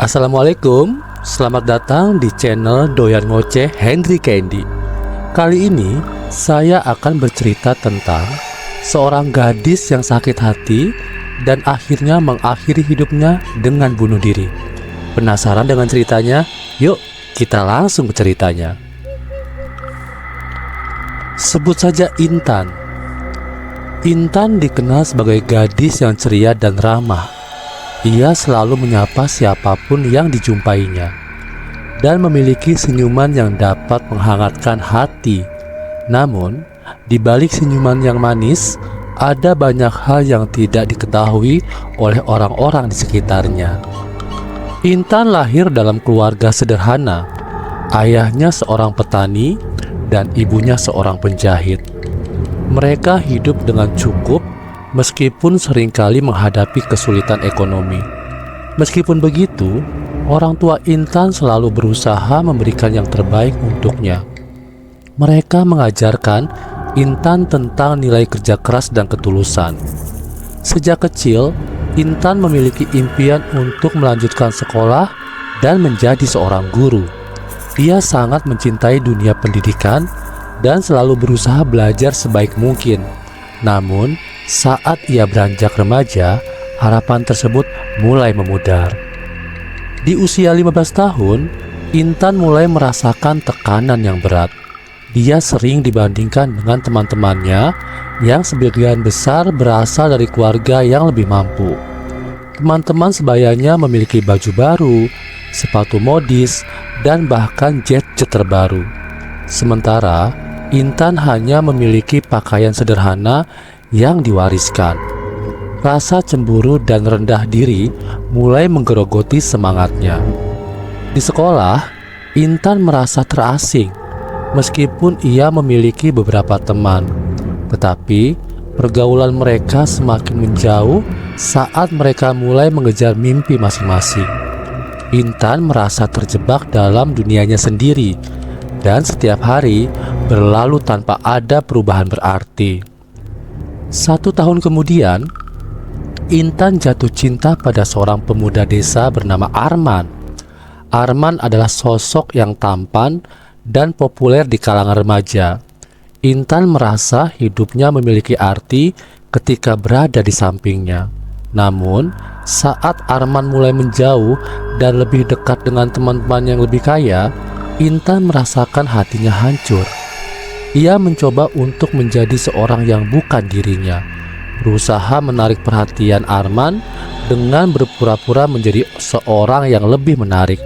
Assalamualaikum, selamat datang di channel Doyan Ngoceh Henry Candy. Kali ini saya akan bercerita tentang seorang gadis yang sakit hati dan akhirnya mengakhiri hidupnya dengan bunuh diri. Penasaran dengan ceritanya? Yuk kita langsung ke ceritanya. Sebut saja Intan. Intan dikenal sebagai gadis yang ceria dan ramah. Ia selalu menyapa siapapun yang dijumpainya dan memiliki senyuman yang dapat menghangatkan hati. Namun, di balik senyuman yang manis, ada banyak hal yang tidak diketahui oleh orang-orang di sekitarnya. Intan lahir dalam keluarga sederhana. Ayahnya seorang petani dan ibunya seorang penjahit. Mereka hidup dengan cukup meskipun seringkali menghadapi kesulitan ekonomi. Meskipun begitu, orang tua Intan selalu berusaha memberikan yang terbaik untuknya. Mereka mengajarkan Intan tentang nilai kerja keras dan ketulusan. Sejak kecil, Intan memiliki impian untuk melanjutkan sekolah dan menjadi seorang guru. Ia sangat mencintai dunia pendidikan dan selalu berusaha belajar sebaik mungkin. Namun, saat ia beranjak remaja, harapan tersebut mulai memudar. Di usia 15 tahun, Intan mulai merasakan tekanan yang berat. Dia sering dibandingkan dengan teman-temannya yang sebagian besar berasal dari keluarga yang lebih mampu. Teman-teman sebayanya memiliki baju baru, sepatu modis, dan bahkan jet-jet terbaru. Sementara, Intan hanya memiliki pakaian sederhana yang diwariskan. Rasa cemburu dan rendah diri mulai menggerogoti semangatnya. Di sekolah, Intan merasa terasing meskipun ia memiliki beberapa teman. Tetapi pergaulan mereka semakin menjauh saat mereka mulai mengejar mimpi masing-masing. Intan merasa terjebak dalam dunianya sendiri dan setiap hari berlalu tanpa ada perubahan berarti. 1 tahun kemudian, Intan jatuh cinta pada seorang pemuda desa bernama Arman. Arman adalah sosok yang tampan dan populer di kalangan remaja. Intan merasa hidupnya memiliki arti ketika berada di sampingnya. Namun, saat Arman mulai menjauh dan lebih dekat dengan teman-teman yang lebih kaya, Intan merasakan hatinya hancur. Ia mencoba untuk menjadi seorang yang bukan dirinya, berusaha menarik perhatian Arman dengan berpura-pura menjadi seorang yang lebih menarik.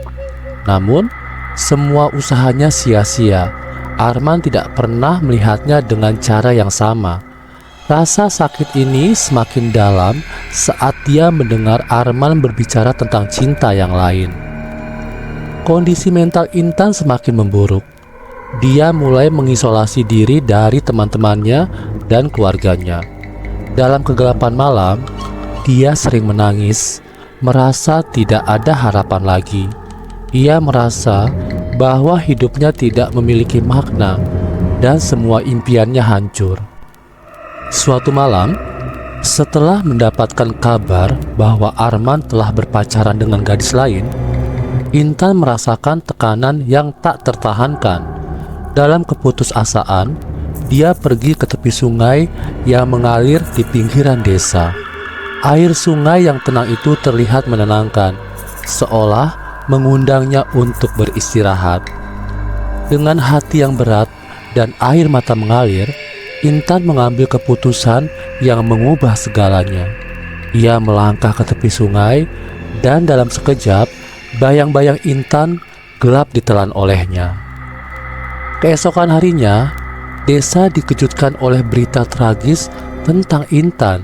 Namun, semua usahanya sia-sia. Arman tidak pernah melihatnya dengan cara yang sama. Rasa sakit ini semakin dalam saat dia mendengar Arman berbicara tentang cinta yang lain. Kondisi mental Intan semakin memburuk. Dia mulai mengisolasi diri dari teman-temannya dan keluarganya. Dalam kegelapan malam, dia sering menangis, merasa tidak ada harapan lagi. Ia merasa bahwa hidupnya tidak memiliki makna dan semua impiannya hancur. Suatu malam, setelah mendapatkan kabar bahwa Arman telah berpacaran dengan gadis lain, Intan merasakan tekanan yang tak tertahankan. Dalam keputusasaan, dia pergi ke tepi sungai yang mengalir di pinggiran desa. Air sungai yang tenang itu terlihat menenangkan, seolah mengundangnya untuk beristirahat. Dengan hati yang berat dan air mata mengalir, Intan mengambil keputusan yang mengubah segalanya. Ia melangkah ke tepi sungai dan dalam sekejap, bayang-bayang Intan gelap ditelan olehnya. Keesokan harinya, desa dikejutkan oleh berita tragis tentang Intan.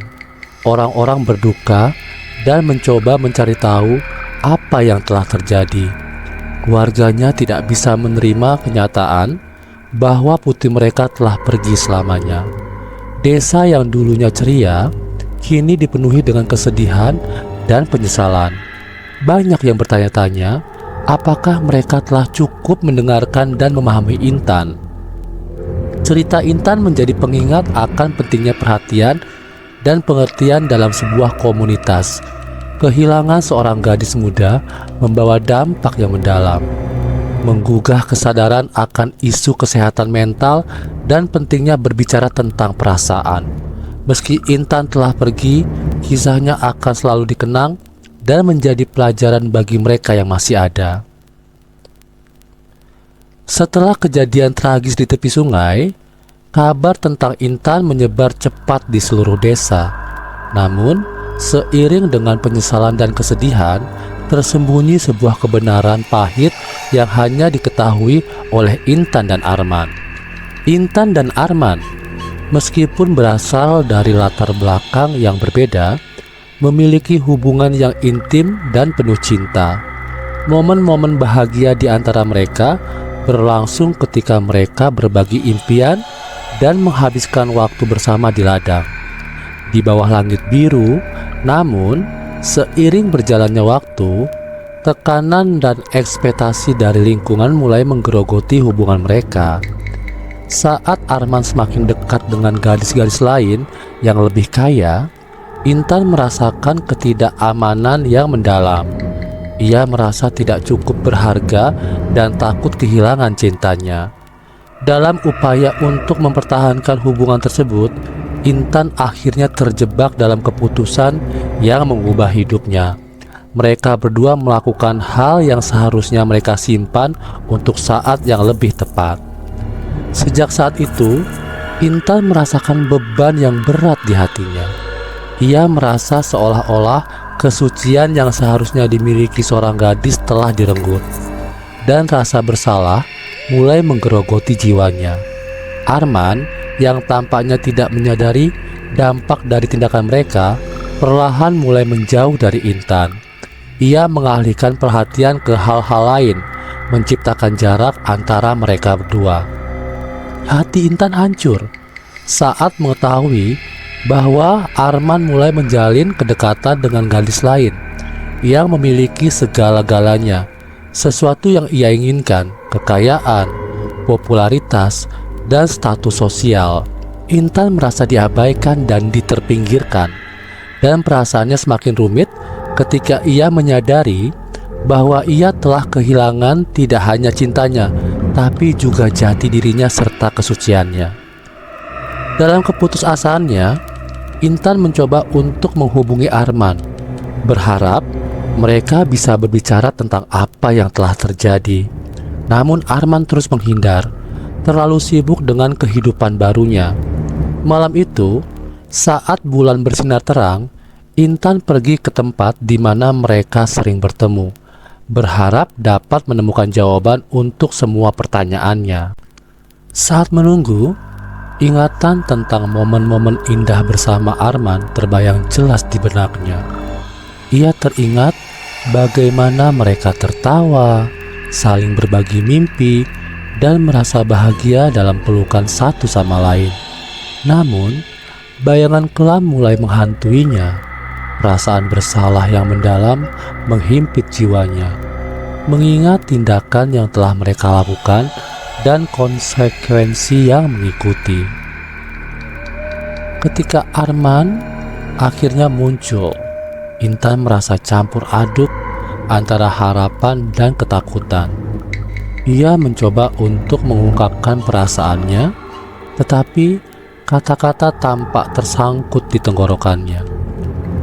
Orang-orang berduka dan mencoba mencari tahu apa yang telah terjadi. Keluarganya tidak bisa menerima kenyataan bahwa putri mereka telah pergi selamanya. Desa yang dulunya ceria, kini dipenuhi dengan kesedihan dan penyesalan. Banyak yang bertanya-tanya, apakah mereka telah cukup mendengarkan dan memahami Intan? Cerita Intan menjadi pengingat akan pentingnya perhatian dan pengertian dalam sebuah komunitas. Kehilangan seorang gadis muda membawa dampak yang mendalam, menggugah kesadaran akan isu kesehatan mental dan pentingnya berbicara tentang perasaan. Meski Intan telah pergi, kisahnya akan selalu dikenang dan menjadi pelajaran bagi mereka yang masih ada. Setelah kejadian tragis di tepi sungai, kabar tentang Intan menyebar cepat di seluruh desa. Namun, seiring dengan penyesalan dan kesedihan, tersembunyi sebuah kebenaran pahit yang hanya diketahui oleh Intan dan Arman. Intan dan Arman, meskipun berasal dari latar belakang yang berbeda, memiliki hubungan yang intim dan penuh cinta. Momen-momen bahagia di antara mereka berlangsung ketika mereka berbagi impian dan menghabiskan waktu bersama di ladang, di bawah langit biru. Namun, seiring berjalannya waktu, tekanan dan ekspektasi dari lingkungan mulai menggerogoti hubungan mereka. Saat Arman semakin dekat dengan gadis-gadis lain yang lebih kaya, Intan merasakan ketidakamanan yang mendalam. Ia merasa tidak cukup berharga dan takut kehilangan cintanya. Dalam upaya untuk mempertahankan hubungan tersebut, Intan akhirnya terjebak dalam keputusan yang mengubah hidupnya. Mereka berdua melakukan hal yang seharusnya mereka simpan untuk saat yang lebih tepat. Sejak saat itu, Intan merasakan beban yang berat di hatinya. Ia merasa seolah-olah kesucian yang seharusnya dimiliki seorang gadis telah direnggut, dan rasa bersalah mulai menggerogoti jiwanya. Arman, yang tampaknya tidak menyadari dampak dari tindakan mereka, perlahan mulai menjauh dari Intan. Ia mengalihkan perhatian ke hal-hal lain, menciptakan jarak antara mereka berdua. Hati Intan hancur saat mengetahui bahwa Arman mulai menjalin kedekatan dengan gadis lain yang memiliki segala-galanya, sesuatu yang ia inginkan, kekayaan, popularitas, dan status sosial. Intan merasa diabaikan dan diterpinggirkan, dan perasaannya semakin rumit ketika ia menyadari bahwa ia telah kehilangan tidak hanya cintanya, tapi juga jati dirinya serta kesuciannya. Dalam keputusasaannya, Intan mencoba untuk menghubungi Arman, berharap mereka bisa berbicara tentang apa yang telah terjadi. Namun Arman terus menghindar, terlalu sibuk dengan kehidupan barunya. Malam itu, saat bulan bersinar terang, Intan pergi ke tempat di mana mereka sering bertemu, berharap dapat menemukan jawaban untuk semua pertanyaannya. Saat menunggu, ingatan tentang momen-momen indah bersama Arman terbayang jelas di benaknya. Ia teringat bagaimana mereka tertawa, saling berbagi mimpi, dan merasa bahagia dalam pelukan satu sama lain. Namun, bayangan kelam mulai menghantuinya. Perasaan bersalah yang mendalam menghimpit jiwanya, mengingat tindakan yang telah mereka lakukan dan konsekuensi yang mengikuti. Ketika Arman akhirnya muncul, Intan merasa campur aduk antara harapan dan ketakutan. Ia mencoba untuk mengungkapkan perasaannya, tetapi kata-kata tampak tersangkut di tenggorokannya.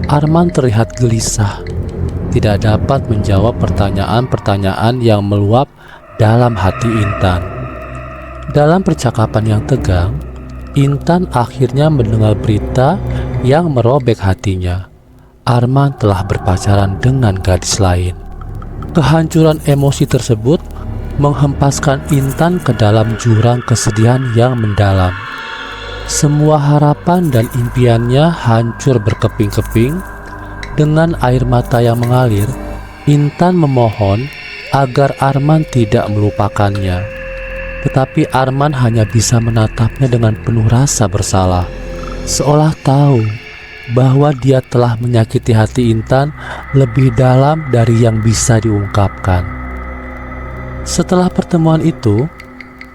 Arman terlihat gelisah, tidak dapat menjawab pertanyaan-pertanyaan yang meluap dalam hati Intan. Dalam percakapan yang tegang, Intan akhirnya mendengar berita yang merobek hatinya. Arman telah berpacaran dengan gadis lain. Kehancuran emosi tersebut menghempaskan Intan ke dalam jurang kesedihan yang mendalam. Semua harapan dan impiannya hancur berkeping-keping. Dengan air mata yang mengalir, Intan memohon agar Arman tidak melupakannya. Tetapi Arman hanya bisa menatapnya dengan penuh rasa bersalah, seolah tahu bahwa dia telah menyakiti hati Intan lebih dalam dari yang bisa diungkapkan. Setelah pertemuan itu,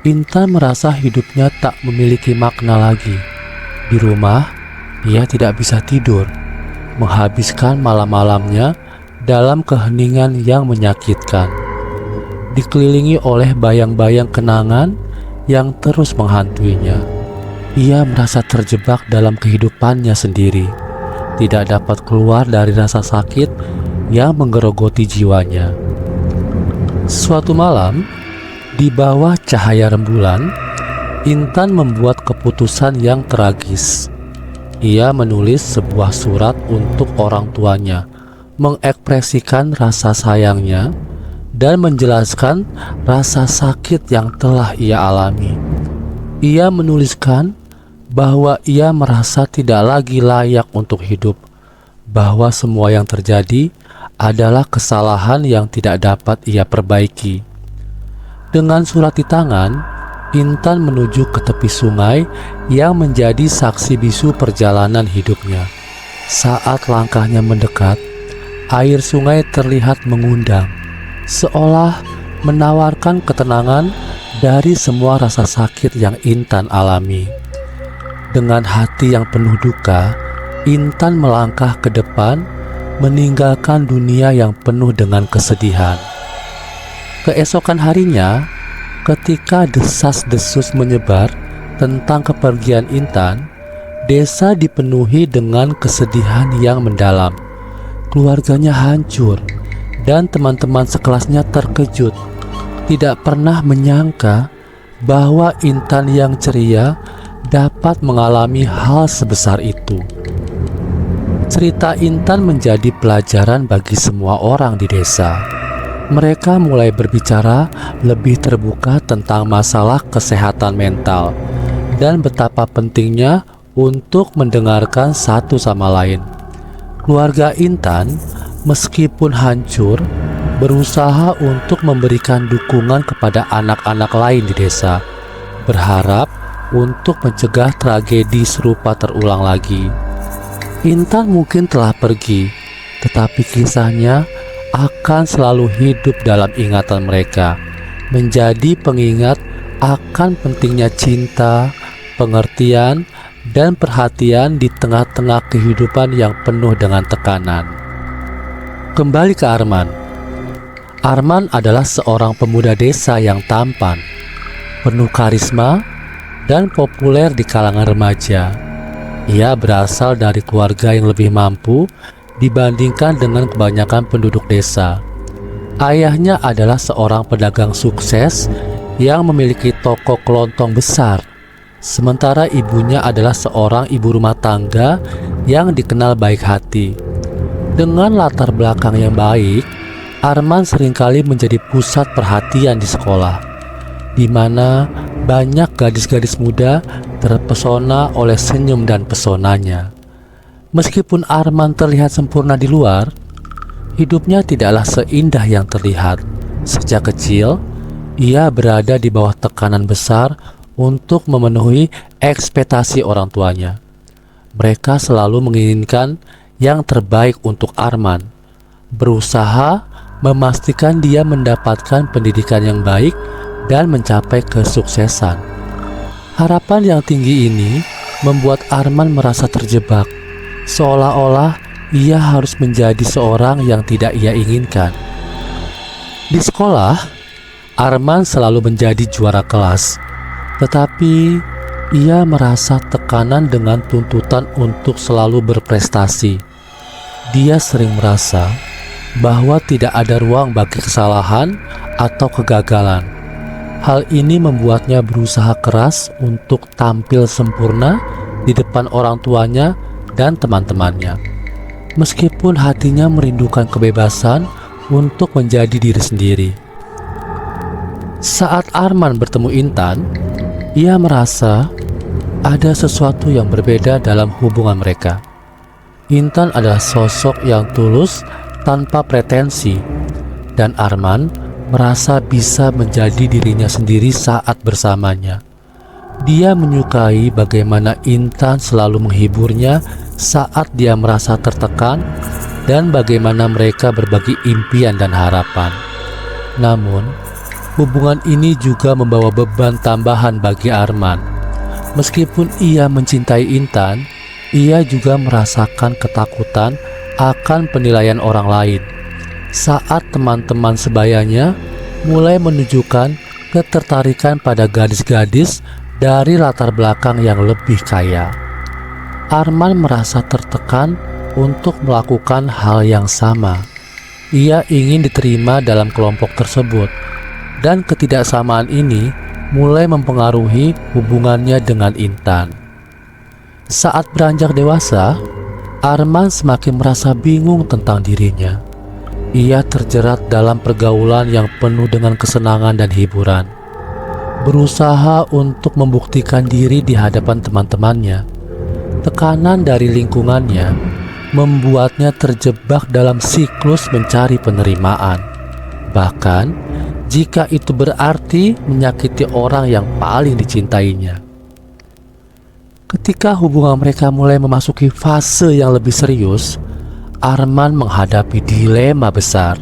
Intan merasa hidupnya tak memiliki makna lagi. Di rumah, ia tidak bisa tidur. menghabiskan malam-malamnya dalam keheningan yang menyakitkan, dikelilingi oleh bayang-bayang kenangan yang terus menghantuinya. Ia merasa terjebak dalam kehidupannya sendiri, tidak dapat keluar dari rasa sakit yang menggerogoti jiwanya. Suatu malam, di bawah cahaya rembulan, Intan membuat keputusan yang tragis. Ia menulis sebuah surat untuk orang tuanya, mengekspresikan rasa sayangnya, dan menjelaskan rasa sakit yang telah ia alami. Ia menuliskan bahwa ia merasa tidak lagi layak untuk hidup, bahwa semua yang terjadi adalah kesalahan yang tidak dapat ia perbaiki. Dengan surat di tangan, Intan menuju ke tepi sungai yang menjadi saksi bisu perjalanan hidupnya. Saat langkahnya mendekat, air sungai terlihat mengundang, seolah menawarkan ketenangan dari semua rasa sakit yang Intan alami. Dengan hati yang penuh duka, Intan melangkah ke depan, meninggalkan dunia yang penuh dengan kesedihan. Keesokan harinya, ketika desas-desus menyebar tentang kepergian Intan, desa dipenuhi dengan kesedihan yang mendalam. Keluarganya hancur, dan teman-teman sekelasnya terkejut. Tidak pernah menyangka bahwa Intan yang ceria dapat mengalami hal sebesar itu. Cerita Intan menjadi pelajaran bagi semua orang di desa. Mereka mulai berbicara lebih terbuka tentang masalah kesehatan mental dan betapa pentingnya untuk mendengarkan satu sama lain. Keluarga Intan, meskipun hancur, berusaha untuk memberikan dukungan kepada anak-anak lain di desa, berharap untuk mencegah tragedi serupa terulang lagi. Intan mungkin telah pergi, tetapi kisahnya akan selalu hidup dalam ingatan mereka, menjadi pengingat akan pentingnya cinta, pengertian, dan perhatian di tengah-tengah kehidupan yang penuh dengan tekanan. Kembali ke Arman. Arman adalah seorang pemuda desa yang tampan, penuh karisma, dan populer di kalangan remaja. Ia berasal dari keluarga yang lebih mampu dibandingkan dengan kebanyakan penduduk desa. Ayahnya adalah seorang pedagang sukses yang memiliki toko kelontong besar, sementara ibunya adalah seorang ibu rumah tangga yang dikenal baik hati. Dengan latar belakang yang baik, Arman seringkali menjadi pusat perhatian di sekolah, di mana banyak gadis-gadis muda terpesona oleh senyum dan pesonanya. Meskipun Arman terlihat sempurna di luar, hidupnya tidaklah seindah yang terlihat. Sejak kecil, ia berada di bawah tekanan besar untuk memenuhi ekspektasi orang tuanya. Mereka selalu menginginkan yang terbaik untuk Arman, berusaha memastikan dia mendapatkan pendidikan yang baik dan mencapai kesuksesan. Harapan yang tinggi ini membuat Arman merasa terjebak, seolah-olah ia harus menjadi seorang yang tidak ia inginkan. Di sekolah, Arman selalu menjadi juara kelas, tetapi ia merasa tekanan dengan tuntutan untuk selalu berprestasi. Dia sering merasa bahwa tidak ada ruang bagi kesalahan atau kegagalan. Hal ini membuatnya berusaha keras untuk tampil sempurna di depan orang tuanya dan teman-temannya, meskipun hatinya merindukan kebebasan untuk menjadi diri sendiri. Saat Arman bertemu Intan, ia merasa ada sesuatu yang berbeda dalam hubungan mereka. Intan adalah sosok yang tulus tanpa pretensi, dan Arman merasa bisa menjadi dirinya sendiri saat bersamanya. Dia menyukai bagaimana Intan selalu menghiburnya saat dia merasa tertekan dan bagaimana mereka berbagi impian dan harapan. Namun, hubungan ini juga membawa beban tambahan bagi Arman. Meskipun ia mencintai Intan, ia juga merasakan ketakutan akan penilaian orang lain saat teman-teman sebayanya mulai menunjukkan ketertarikan pada gadis-gadis dari latar belakang yang lebih kaya. Arman merasa tertekan untuk melakukan hal yang sama. Ia ingin diterima dalam kelompok tersebut, dan ketidaksamaan ini mulai mempengaruhi hubungannya dengan Intan. Saat beranjak dewasa, Arman semakin merasa bingung tentang dirinya. Ia terjerat dalam pergaulan yang penuh dengan kesenangan dan hiburan, berusaha untuk membuktikan diri di hadapan teman-temannya. Tekanan dari lingkungannya membuatnya terjebak dalam siklus mencari penerimaan, bahkan jika itu berarti menyakiti orang yang paling dicintainya. Ketika hubungan mereka mulai memasuki fase yang lebih serius, Arman menghadapi dilema besar.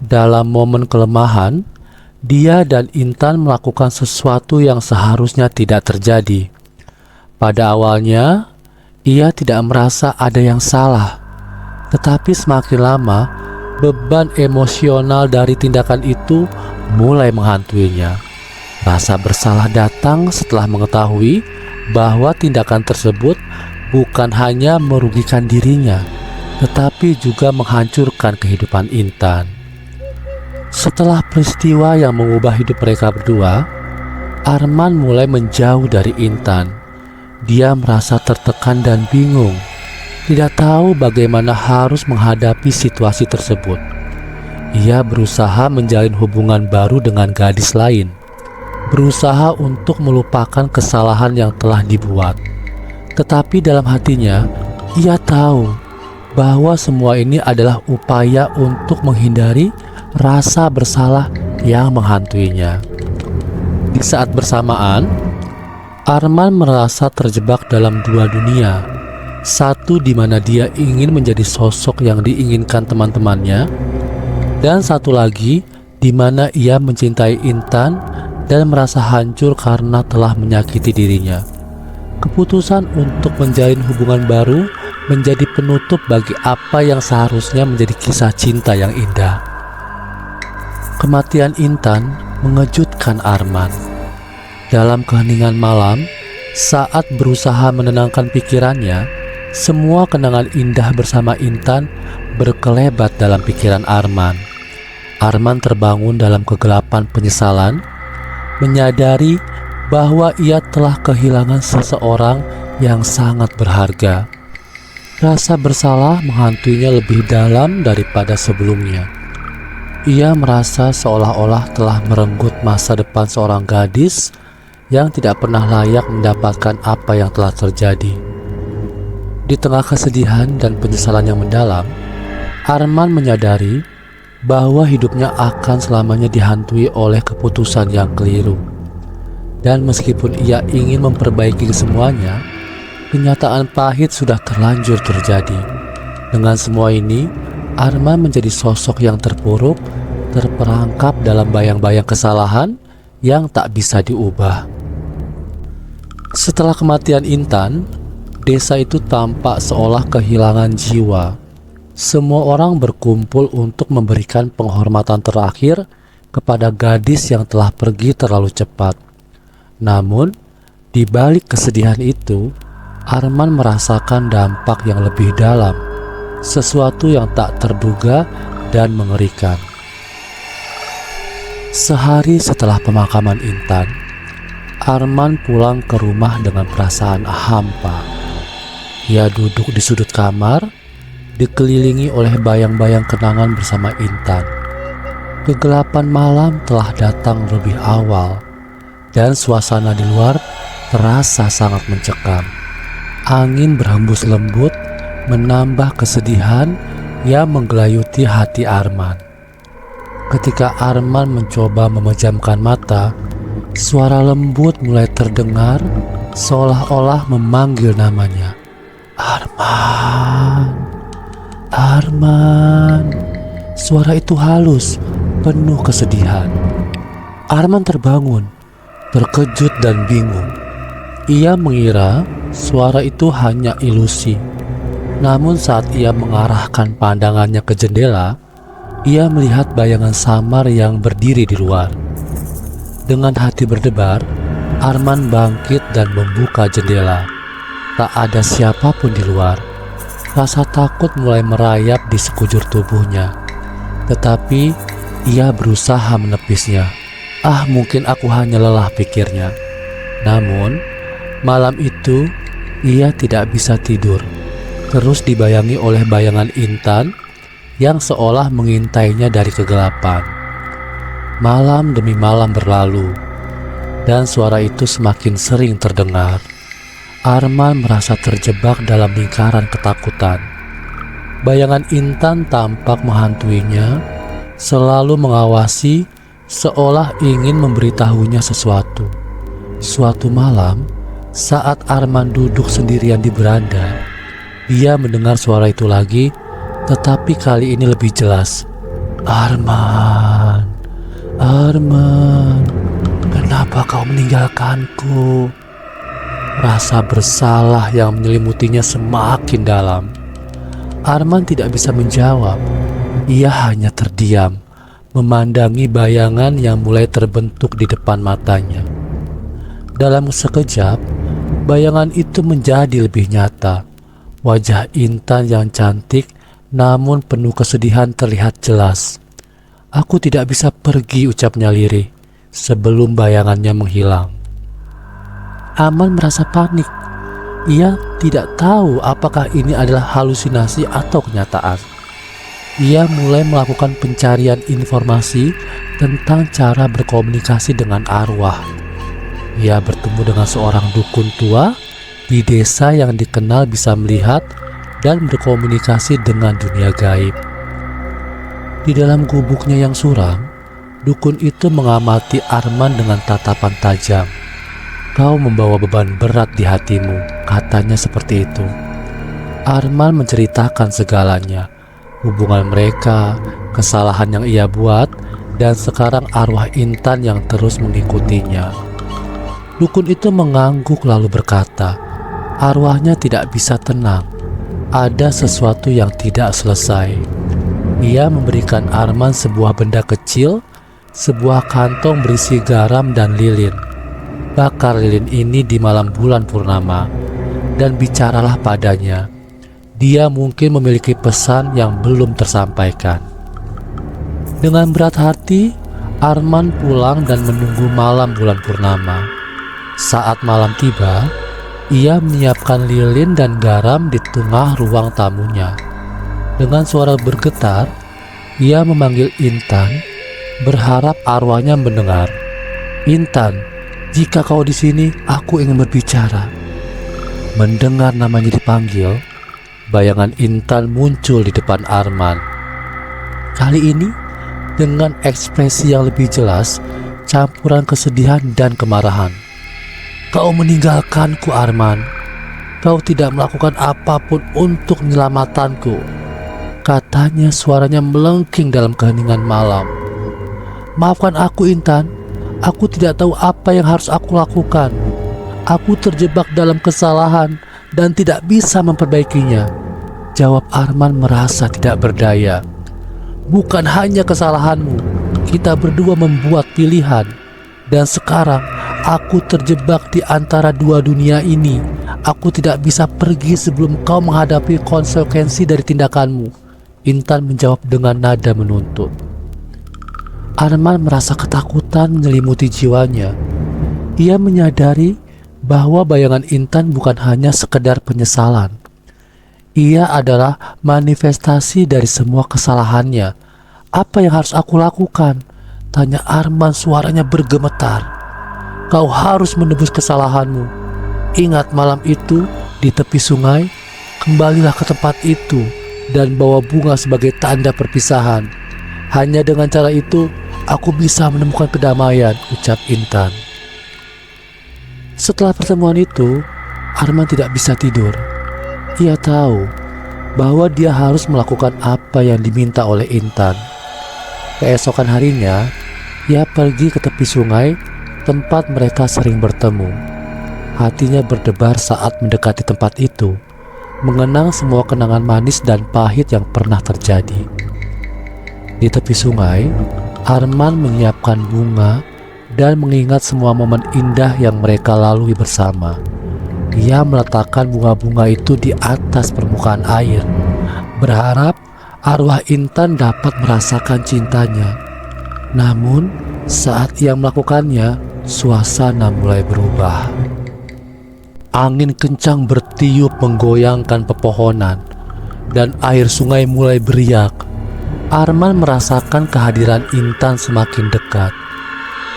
Dalam momen kelemahan, dia dan Intan melakukan sesuatu yang seharusnya tidak terjadi. Pada awalnya, ia tidak merasa ada yang salah, tetapi semakin lama, beban emosional dari tindakan itu mulai menghantuinya. Rasa bersalah datang setelah mengetahui bahwa tindakan tersebut bukan hanya merugikan dirinya, tetapi juga menghancurkan kehidupan Intan. Setelah peristiwa yang mengubah hidup mereka berdua, Arman mulai menjauh dari Intan. Dia merasa tertekan dan bingung, tidak tahu bagaimana harus menghadapi situasi tersebut. Ia berusaha menjalin hubungan baru dengan gadis lain, berusaha untuk melupakan kesalahan yang telah dibuat. Tetapi dalam hatinya, ia tahu bahwa semua ini adalah upaya untuk menghindari rasa bersalah yang menghantuinya. Di saat bersamaan, Arman merasa terjebak dalam dua dunia. Satu di mana dia ingin menjadi sosok yang diinginkan teman-temannya, dan satu lagi di mana ia mencintai Intan dan merasa hancur karena telah menyakiti dirinya. Keputusan untuk menjalin hubungan baru menjadi penutup bagi apa yang seharusnya menjadi kisah cinta yang indah. Kematian Intan mengejutkan Arman. Dalam keheningan malam, saat berusaha menenangkan pikirannya, semua kenangan indah bersama Intan berkelebat dalam pikiran Arman. Arman terbangun dalam kegelapan penyesalan, menyadari bahwa ia telah kehilangan seseorang yang sangat berharga. Rasa bersalah menghantuinya lebih dalam daripada sebelumnya. Ia merasa seolah-olah telah merenggut masa depan seorang gadis yang tidak pernah layak mendapatkan apa yang telah terjadi. Di tengah kesedihan dan penyesalan yang mendalam, Arman menyadari bahwa hidupnya akan selamanya dihantui oleh keputusan yang keliru. Dan meskipun ia ingin memperbaiki semuanya, kenyataan pahit sudah terlanjur terjadi. Dengan semua ini, Arman menjadi sosok yang terpuruk, terperangkap dalam bayang-bayang kesalahan yang tak bisa diubah. Setelah kematian Intan, desa itu tampak seolah kehilangan jiwa. Semua orang berkumpul untuk memberikan penghormatan terakhir kepada gadis yang telah pergi terlalu cepat. Namun, di balik kesedihan itu, Arman merasakan dampak yang lebih dalam, sesuatu yang tak terduga dan mengerikan. Sehari setelah pemakaman Intan, Arman pulang ke rumah dengan perasaan hampa. Ia duduk di sudut kamar, dikelilingi oleh bayang-bayang kenangan bersama Intan. Kegelapan malam telah datang lebih awal, dan suasana di luar terasa sangat mencekam. Angin berhembus lembut, menambah kesedihan yang menggelayuti hati Arman. Ketika Arman mencoba memejamkan mata, suara lembut mulai terdengar, seolah-olah memanggil namanya. Arman, Arman. Suara itu halus, penuh kesedihan. Arman terbangun, terkejut dan bingung. Ia mengira suara itu hanya ilusi. Namun saat ia mengarahkan pandangannya ke jendela, ia melihat bayangan samar yang berdiri di luar. Dengan hati berdebar, Arman bangkit dan membuka jendela. Tak ada siapapun di luar. Rasa takut mulai merayap di sekujur tubuhnya. Tetapi ia berusaha menepisnya. Mungkin aku hanya lelah, pikirnya. Namun, malam itu ia tidak bisa tidur. Terus dibayangi oleh bayangan Intan yang seolah mengintainya dari kegelapan. Malam demi malam berlalu, dan suara itu semakin sering terdengar. Arman merasa terjebak dalam lingkaran ketakutan. Bayangan Intan tampak menghantuinya, selalu mengawasi, seolah ingin memberitahunya sesuatu. Suatu malam, saat Arman duduk sendirian di beranda, dia mendengar suara itu lagi, tetapi kali ini lebih jelas. Arman, Arman, kenapa kau meninggalkanku? Rasa bersalah yang menyelimutinya semakin dalam. Arman tidak bisa menjawab. Ia hanya terdiam, memandangi bayangan yang mulai terbentuk di depan matanya. Dalam sekejap, bayangan itu menjadi lebih nyata. Wajah Intan yang cantik namun penuh kesedihan terlihat jelas. Aku tidak bisa pergi, ucapnya lirih, sebelum bayangannya menghilang. Arman merasa panik. Ia tidak tahu apakah ini adalah halusinasi atau kenyataan. Ia mulai melakukan pencarian informasi tentang cara berkomunikasi dengan arwah. Ia bertemu dengan seorang dukun tua di desa yang dikenal bisa melihat dan berkomunikasi dengan dunia gaib. Di dalam gubuknya yang suram, dukun itu mengamati Arman dengan tatapan tajam. Kau membawa beban berat di hatimu, katanya seperti itu. Arman menceritakan segalanya, hubungan mereka, kesalahan yang ia buat, dan sekarang arwah Intan yang terus mengikutinya. Dukun itu mengangguk lalu berkata, arwahnya tidak bisa tenang. Ada sesuatu yang tidak selesai. Ia memberikan Arman sebuah benda kecil, sebuah kantong berisi garam dan lilin. Bakar lilin ini di malam bulan purnama, dan bicaralah padanya. Dia mungkin memiliki pesan yang belum tersampaikan. Dengan berat hati, Arman pulang dan menunggu malam bulan purnama. Saat malam tiba, ia menyiapkan lilin dan garam di tengah ruang tamunya. Dengan suara bergetar, ia memanggil Intan, berharap arwahnya mendengar. Intan, jika kau di sini, aku ingin berbicara. Mendengar namanya dipanggil, bayangan Intan muncul di depan Arman. Kali ini, dengan ekspresi yang lebih jelas, campuran kesedihan dan kemarahan. Kau meninggalkanku, Arman. Kau tidak melakukan apapun untuk menyelamatkanku. Katanya suaranya melengking dalam keheningan malam. Maafkan aku, Intan. Aku tidak tahu apa yang harus aku lakukan. Aku terjebak dalam kesalahan dan tidak bisa memperbaikinya, jawab Arman merasa tidak berdaya. Bukan hanya kesalahanmu, kita berdua membuat pilihan. Dan sekarang aku terjebak di antara dua dunia ini. Aku tidak bisa pergi sebelum kau menghadapi konsekuensi dari tindakanmu, Intan menjawab dengan nada menuntut. Arman merasa ketakutan menyelimuti jiwanya. Ia menyadari bahwa bayangan Intan bukan hanya sekedar penyesalan. Ia adalah manifestasi dari semua kesalahannya. Apa yang harus aku lakukan? Tanya Arman, suaranya bergemetar. Kau harus menebus kesalahanmu. Ingat malam itu di tepi sungai. Kembalilah ke tempat itu dan bawa bunga sebagai tanda perpisahan. Hanya dengan cara itu aku bisa menemukan kedamaian, ucap Intan. Setelah pertemuan itu, Arman tidak bisa tidur. Ia tahu bahwa dia harus melakukan apa yang diminta oleh Intan. Keesokan harinya, ia pergi ke tepi sungai tempat mereka sering bertemu. Hatinya berdebar saat mendekati tempat itu, mengenang semua kenangan manis dan pahit yang pernah terjadi. Di tepi sungai, Arman menyiapkan bunga dan mengingat semua momen indah yang mereka lalui bersama. Ia meletakkan bunga-bunga itu di atas permukaan air, berharap arwah Intan dapat merasakan cintanya. Namun, saat ia melakukannya, suasana mulai berubah. Angin kencang bertiup menggoyangkan pepohonan, dan air sungai mulai beriak. Arman merasakan kehadiran Intan semakin dekat.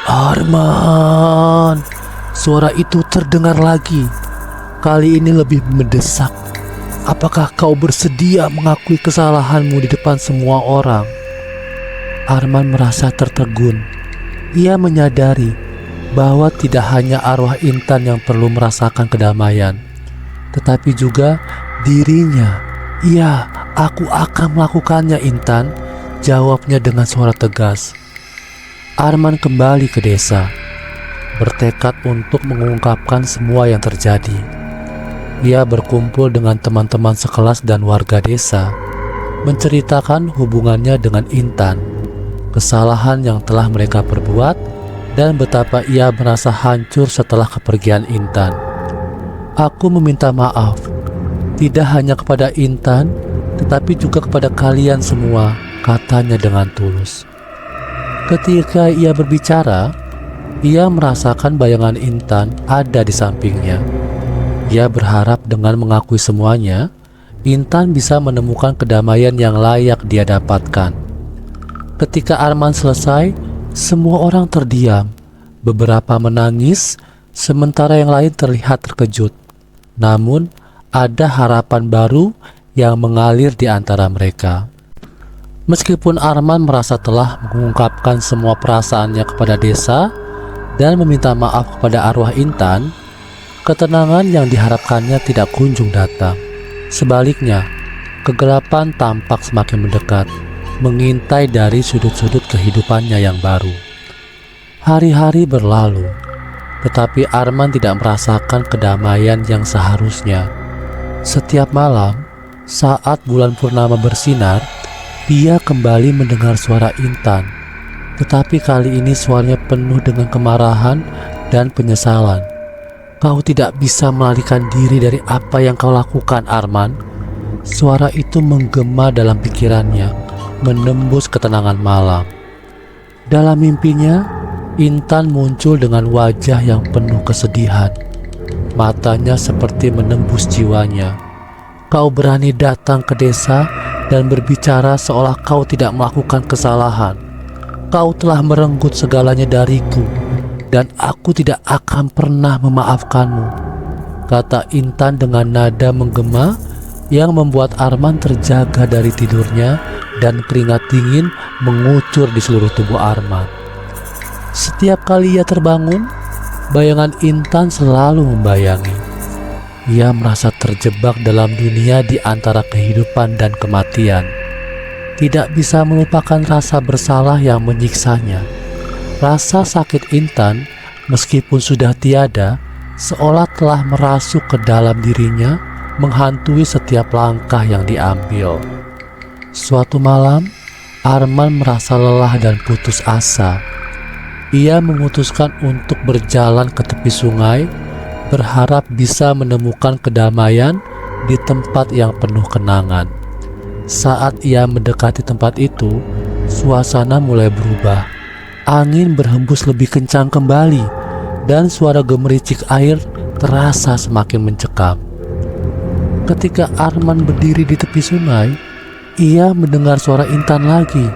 "Arman!" Suara itu terdengar lagi. Kali ini lebih mendesak. "Apakah kau bersedia mengakui kesalahanmu di depan semua orang?" Arman merasa tertegun. Ia menyadari bahwa tidak hanya arwah Intan yang perlu merasakan kedamaian, tetapi juga dirinya. "Iya, aku akan melakukannya, Intan," jawabnya dengan suara tegas. Arman kembali ke desa, bertekad untuk mengungkapkan semua yang terjadi. Ia berkumpul dengan teman-teman sekelas dan warga desa, menceritakan hubungannya dengan Intan, kesalahan yang telah mereka perbuat, dan betapa ia merasa hancur setelah kepergian Intan. "Aku meminta maaf, tidak hanya kepada Intan, tetapi juga kepada kalian semua," katanya dengan tulus. Ketika ia berbicara, ia merasakan bayangan Intan ada di sampingnya. Ia berharap dengan mengakui semuanya, Intan bisa menemukan kedamaian yang layak dia dapatkan. Ketika Arman selesai, semua orang terdiam. Beberapa menangis, sementara yang lain terlihat terkejut. Namun, ada harapan baru yang mengalir di antara mereka. Meskipun Arman merasa telah mengungkapkan semua perasaannya kepada desa dan meminta maaf kepada arwah Intan, ketenangan yang diharapkannya tidak kunjung datang. Sebaliknya, kegelapan tampak semakin mendekat, mengintai dari sudut-sudut kehidupannya yang baru. Hari-hari berlalu, tetapi Arman tidak merasakan kedamaian yang seharusnya. Setiap malam, saat bulan purnama bersinar, dia kembali mendengar suara Intan. Tetapi kali ini suaranya penuh dengan kemarahan dan penyesalan. "Kau tidak bisa melarikan diri dari apa yang kau lakukan, Arman." Suara itu menggema dalam pikirannya, menembus ketenangan malam. Dalam mimpinya, Intan muncul dengan wajah yang penuh kesedihan. Matanya seperti menembus jiwanya. "Kau berani datang ke desa dan berbicara seolah kau tidak melakukan kesalahan. Kau telah merenggut segalanya dariku, dan aku tidak akan pernah memaafkanmu," kata Intan dengan nada menggema yang membuat Arman terjaga dari tidurnya dan keringat dingin mengucur di seluruh tubuh Arman. Setiap kali ia terbangun, bayangan Intan selalu membayangi. Ia merasa terjebak dalam dunia di antara kehidupan dan kematian. Tidak bisa melupakan rasa bersalah yang menyiksanya. Rasa sakit Intan, meskipun sudah tiada, seolah telah merasuk ke dalam dirinya, menghantui setiap langkah yang diambil. Suatu malam, Arman merasa lelah dan putus asa. Ia memutuskan untuk berjalan ke tepi sungai, berharap bisa menemukan kedamaian di tempat yang penuh kenangan. Saat ia mendekati tempat itu, suasana mulai berubah. Angin berhembus lebih kencang kembali, dan suara gemericik air terasa semakin mencekam. Ketika Arman berdiri di tepi sungai, ia mendengar suara Intan lagi.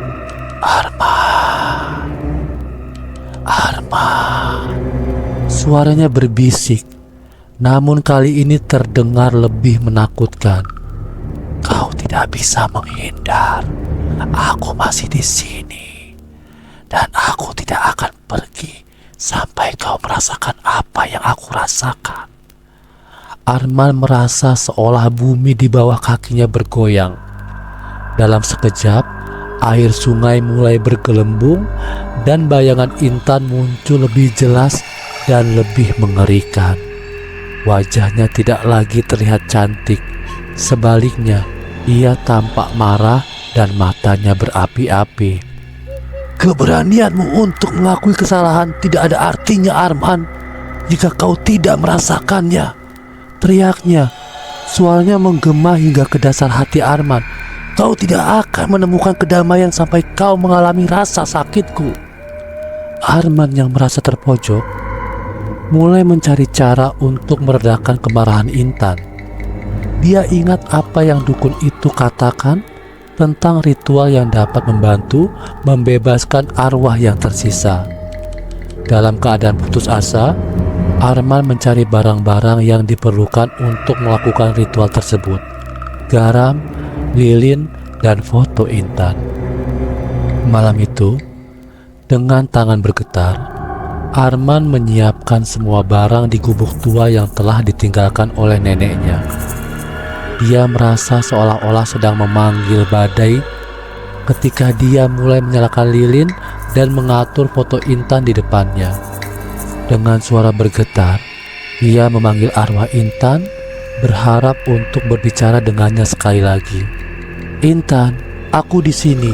"Arman, Arman." Suaranya berbisik, namun kali ini terdengar lebih menakutkan. "Kau tidak bisa menghindar. Aku masih di sini, dan aku tidak akan pergi sampai kau merasakan apa yang aku rasakan." Arman merasa seolah bumi di bawah kakinya bergoyang. Dalam sekejap, air sungai mulai bergelembung dan bayangan Intan muncul lebih jelas dan lebih mengerikan. Wajahnya tidak lagi terlihat cantik. Sebaliknya, ia tampak marah dan matanya berapi-api. "Keberanianmu untuk mengakui kesalahan tidak ada artinya, Arman, jika kau tidak merasakannya," teriaknya. Suaranya menggema hingga ke dasar hati Arman. "Kau tidak akan menemukan kedamaian sampai kau mengalami rasa sakitku." Arman yang merasa terpojok mulai mencari cara untuk meredakan kemarahan Intan. Dia ingat apa yang dukun itu katakan tentang ritual yang dapat membantu membebaskan arwah yang tersisa. Dalam keadaan putus asa, Arman mencari barang-barang yang diperlukan untuk melakukan ritual tersebut: garam, lilin, dan foto Intan. Malam itu, dengan tangan bergetar, Arman menyiapkan semua barang di gubuk tua yang telah ditinggalkan oleh neneknya. Dia merasa seolah-olah sedang memanggil badai ketika dia mulai menyalakan lilin dan mengatur foto Intan di depannya. Dengan suara bergetar, ia memanggil arwah Intan, berharap untuk berbicara dengannya sekali lagi. "Intan, aku di sini.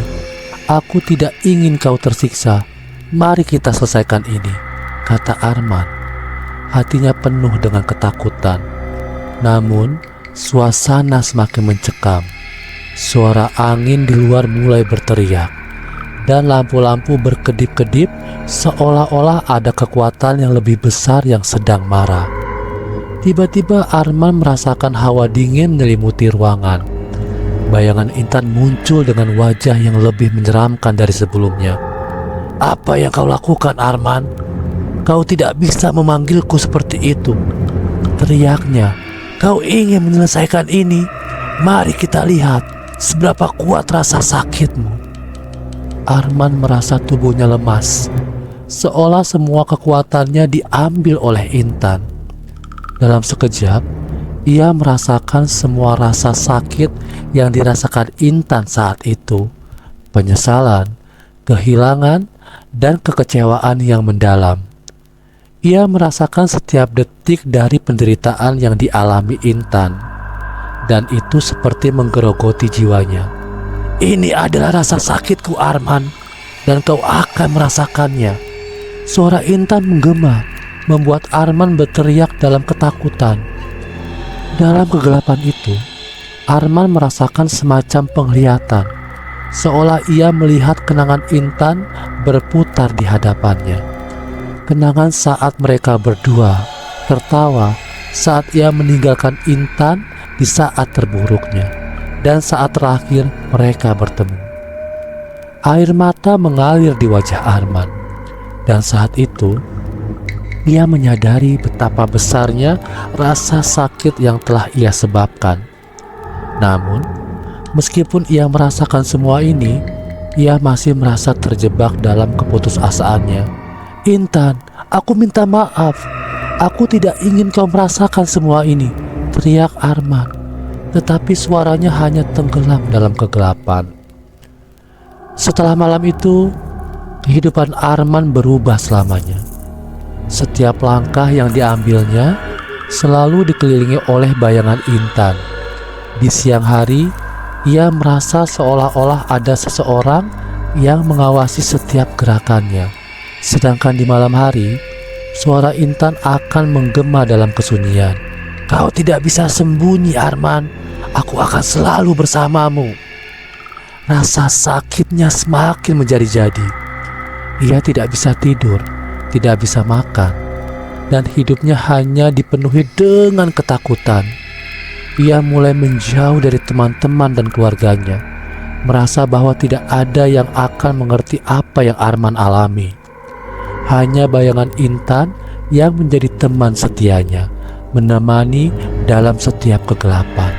Aku tidak ingin kau tersiksa. Mari kita selesaikan ini," kata Arman. Hatinya penuh dengan ketakutan. Namun, suasana semakin mencekam. Suara angin di luar mulai berteriak, dan lampu-lampu berkedip-kedip seolah-olah ada kekuatan yang lebih besar yang sedang marah. Tiba-tiba Arman merasakan hawa dingin menyelimuti ruangan. Bayangan Intan muncul dengan wajah yang lebih menyeramkan dari sebelumnya. "Apa yang kau lakukan, Arman? Kau tidak bisa memanggilku seperti itu," teriaknya. "Kau ingin menyelesaikan ini? Mari kita lihat seberapa kuat rasa sakitmu." Arman merasa tubuhnya lemas, seolah semua kekuatannya diambil oleh Intan. Dalam sekejap, ia merasakan semua rasa sakit yang dirasakan Intan saat itu: penyesalan, kehilangan, dan kekecewaan yang mendalam. Ia merasakan setiap detik dari penderitaan yang dialami Intan, dan itu seperti menggerogoti jiwanya. "Ini adalah rasa sakitku, Arman, dan kau akan merasakannya." Suara Intan menggema, membuat Arman berteriak dalam ketakutan. Dalam kegelapan itu, Arman merasakan semacam penglihatan, seolah ia melihat kenangan Intan berputar di hadapannya. Kenangan saat mereka berdua tertawa saat ia meninggalkan Intan di saat terburuknya, dan saat terakhir mereka bertemu. Air mata mengalir di wajah Arman, dan saat itu ia menyadari betapa besarnya rasa sakit yang telah ia sebabkan. Namun, meskipun ia merasakan semua ini, ia masih merasa terjebak dalam keputusasaannya. "Intan, aku minta maaf. Aku tidak ingin kau merasakan semua ini," teriak Arman. Tetapi suaranya hanya tenggelam dalam kegelapan. Setelah malam itu, kehidupan Arman berubah selamanya. Setiap langkah yang diambilnya selalu dikelilingi oleh bayangan Intan. Di siang hari, ia merasa seolah-olah ada seseorang yang mengawasi setiap gerakannya. Sedangkan di malam hari, suara Intan akan menggema dalam kesunyian. "Kau tidak bisa sembunyi, Arman. Aku akan selalu bersamamu." Rasa sakitnya semakin menjadi-jadi. Ia tidak bisa tidur, tidak bisa makan, dan hidupnya hanya dipenuhi dengan ketakutan. Ia mulai menjauh dari teman-teman dan keluarganya, merasa bahwa tidak ada yang akan mengerti apa yang Arman alami. Hanya bayangan Intan yang menjadi teman setianya, menemani dalam setiap kegelapan.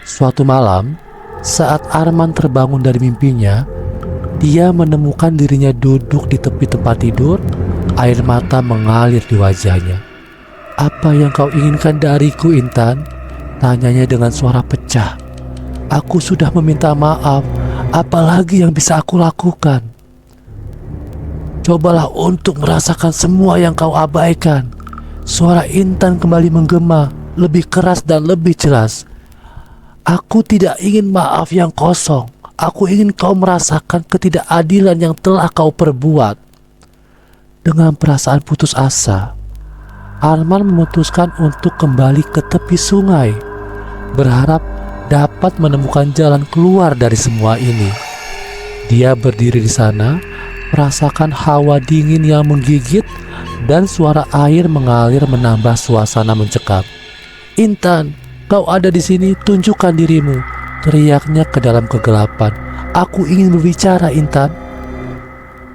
Suatu malam, saat Arman terbangun dari mimpinya, dia menemukan dirinya duduk di tepi tempat tidur. Air mata mengalir di wajahnya. "Apa yang kau inginkan dariku, Intan?" tanyanya dengan suara pecah. "Aku sudah meminta maaf. Apalagi yang bisa aku lakukan?" "Cobalah untuk merasakan semua yang kau abaikan. Suara Intan kembali menggema, lebih keras dan lebih jelas. Aku tidak ingin maaf yang kosong. Aku ingin kau merasakan ketidakadilan yang telah kau perbuat. Dengan perasaan putus asa, Arman memutuskan untuk kembali ke tepi sungai, berharap dapat menemukan jalan keluar dari semua ini. Dia berdiri di sana, merasakan hawa dingin yang menggigit dan suara air mengalir menambah suasana mencekam. "Intan, kau ada di sini, tunjukkan dirimu," teriaknya ke dalam kegelapan. "Aku ingin berbicara, Intan."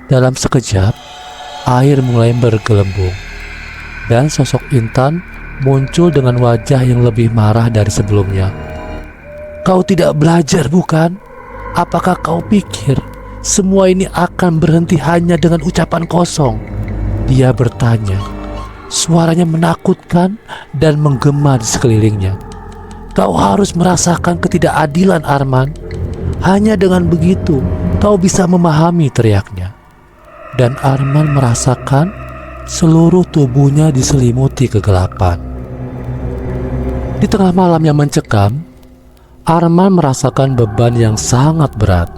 Dalam sekejap, air mulai bergelembung dan sosok Intan muncul dengan wajah yang lebih marah dari sebelumnya. "Kau tidak belajar, bukan? Apakah kau pikir semua ini akan berhenti hanya dengan ucapan kosong?" Dia bertanya. Suaranya menakutkan dan menggema di sekelilingnya. "Kau harus merasakan ketidakadilan, Arman. Hanya dengan begitu kau bisa memahami," teriaknya. Dan Arman merasakan seluruh tubuhnya diselimuti kegelapan. Di tengah malam yang mencekam, Arman merasakan beban yang sangat berat.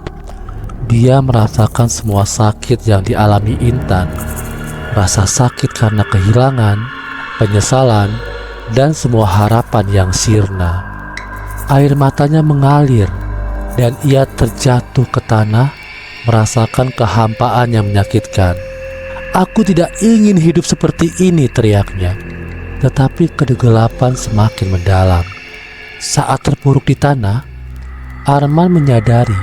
Dia merasakan semua sakit yang dialami Intan. Rasa sakit karena kehilangan, penyesalan, dan semua harapan yang sirna. Air matanya mengalir dan ia terjatuh ke tanah, merasakan kehampaan yang menyakitkan. "Aku tidak ingin hidup seperti ini," teriaknya. Tetapi kegelapan semakin mendalam. Saat terpuruk di tanah, Arman menyadari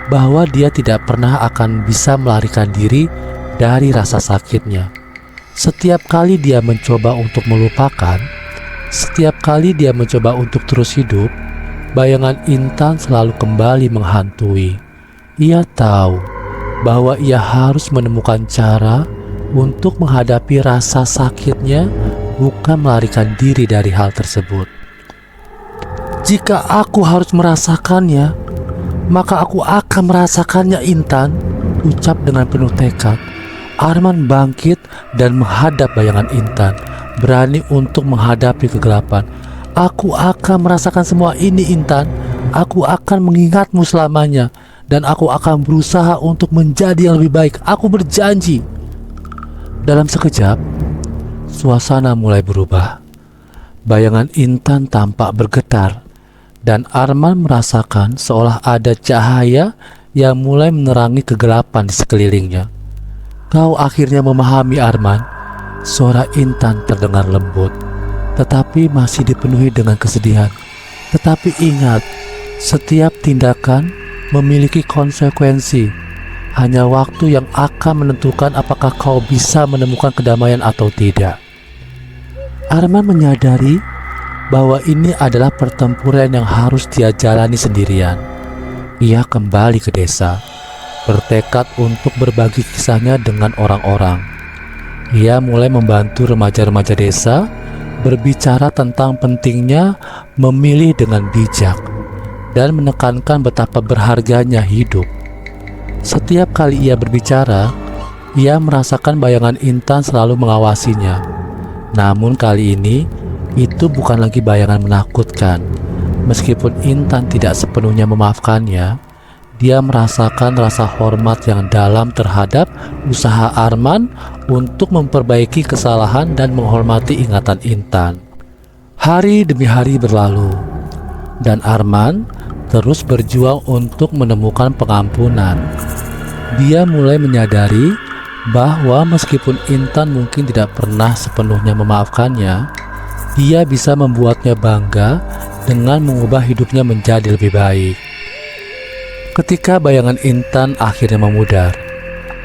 bahwa dia tidak pernah akan bisa melarikan diri dari rasa sakitnya. Setiap kali dia mencoba untuk melupakan, setiap kali dia mencoba untuk terus hidup, bayangan Intan selalu kembali menghantui. Ia tahu bahwa ia harus menemukan cara untuk menghadapi rasa sakitnya, bukan melarikan diri dari hal tersebut. "Jika aku harus merasakannya, maka aku akan merasakannya, Intan," ucap dengan penuh tekad. Arman bangkit dan menghadap bayangan Intan, berani untuk menghadapi kegelapan. "Aku akan merasakan semua ini, Intan. Aku akan mengingatmu selamanya, dan aku akan berusaha untuk menjadi yang lebih baik. Aku berjanji." Dalam sekejap, suasana mulai berubah. Bayangan Intan tampak bergetar, dan Arman merasakan seolah ada cahaya yang mulai menerangi kegelapan di sekelilingnya. "Kau akhirnya memahami, Arman." Suara Intan terdengar lembut, tetapi masih dipenuhi dengan kesedihan. "Tetapi ingat, setiap tindakan memiliki konsekuensi. Hanya waktu yang akan menentukan apakah kau bisa menemukan kedamaian atau tidak." Arman menyadari bahwa ini adalah pertempuran yang harus dia jalani sendirian. Ia kembali ke desa, bertekad untuk berbagi kisahnya dengan orang-orang. Ia mulai membantu remaja-remaja desa, berbicara tentang pentingnya memilih dengan bijak, dan menekankan betapa berharganya hidup. Setiap kali ia berbicara, ia merasakan bayangan Intan selalu mengawasinya. Namun kali ini, itu bukan lagi bayangan menakutkan. Meskipun Intan tidak sepenuhnya memaafkannya, dia merasakan rasa hormat yang dalam terhadap usaha Arman untuk memperbaiki kesalahan dan menghormati ingatan Intan. Hari demi hari berlalu, dan Arman terus berjuang untuk menemukan pengampunan. Dia mulai menyadari bahwa meskipun Intan mungkin tidak pernah sepenuhnya memaafkannya, dia bisa membuatnya bangga dengan mengubah hidupnya menjadi lebih baik. Ketika bayangan Intan akhirnya memudar,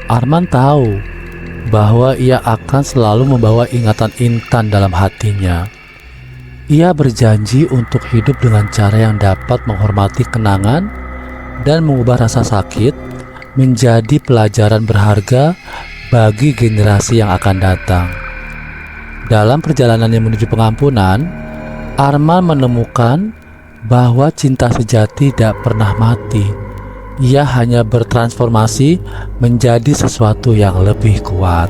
Arman tahu bahwa ia akan selalu membawa ingatan Intan dalam hatinya. Ia berjanji untuk hidup dengan cara yang dapat menghormati kenangan dan mengubah rasa sakit menjadi pelajaran berharga bagi generasi yang akan datang. Dalam perjalanannya menuju pengampunan, Arman menemukan bahwa cinta sejati tidak pernah mati. Ia hanya bertransformasi menjadi sesuatu yang lebih kuat.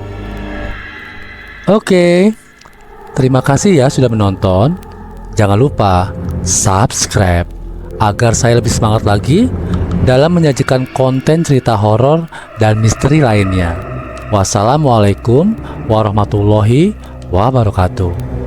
Oke, Terima kasih ya sudah menonton. Jangan lupa subscribe agar saya lebih semangat lagi dalam menyajikan konten cerita horor dan misteri lainnya. Wassalamualaikum warahmatullahi wabarakatuh.